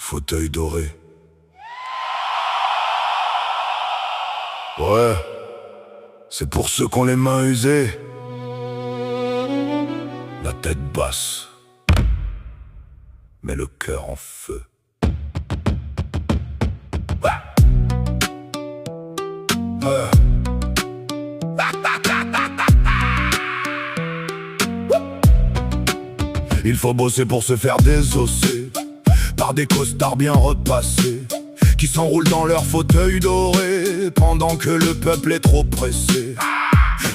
fauteuil doré. Ouais, c'est pour ceux qui ont les mains usées, la tête basse, mais le cœur en feu. Il faut bosser pour se faire désosser par des costards bien repassés qui s'enroulent dans leur fauteuil doré pendant que le peuple est trop pressé.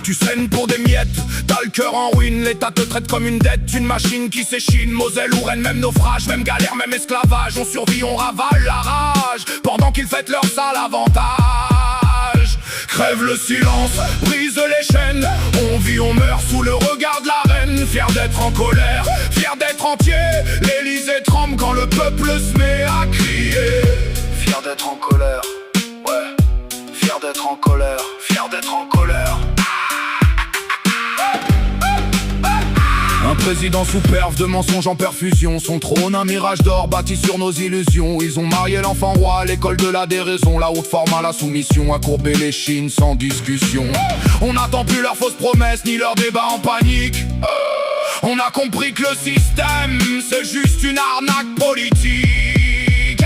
Tu saignes pour des miettes, t'as le cœur en ruine, l'État te traite comme une dette, une machine qui s'échine. Moselle ou Rennes, même naufrage, même galère, même esclavage. On survit, on ravale la rage pendant qu'ils fêtent leur sale avantage. Crève le silence, brise les chaînes, on vit, on meurt sous le regard de la reine. Fier d'être en colère, fier d'être entier, l'Élysée tremble quand le peuple se met à crier. Fier d'être en colère, ouais, fier d'être en colère, fier d'être en colère. Un président sous perf de mensonges en perfusion, son trône un mirage d'or bâti sur nos illusions. Ils ont marié l'enfant roi à l'école de la déraison, la haute forme à la soumission, à courber les chines sans discussion. On n'attend plus leurs fausses promesses ni leurs débats en panique. On a compris que le système c'est juste une arnaque politique.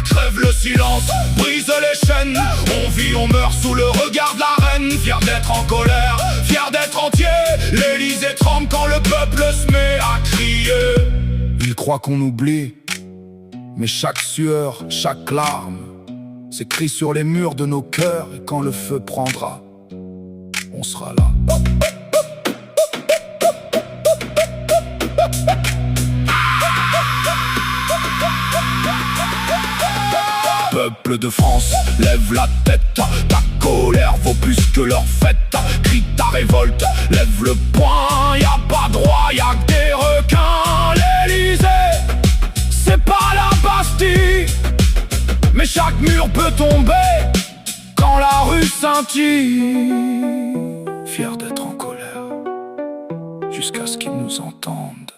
Crève le silence, brise les chaînes, on vit, on meurt sous le regard de la reine. Fier d'être en colère, fier d'être entier, l'Élysée tremble quand le peuple se met à crier. Ils croient qu'on oublie, mais chaque sueur, chaque larme s'écrit sur les murs de nos cœurs. Et quand le feu prendra, on sera là. Peuple de France, lève la tête, ta colère vaut plus que leur fête. Crie ta révolte, lève le poing, y'a pas droit, y'a que des requins. L'Élysée, c'est pas la Bastille, mais chaque mur peut tomber quand la rue scintille. Fier d'être en colère, jusqu'à ce qu'ils nous entendent.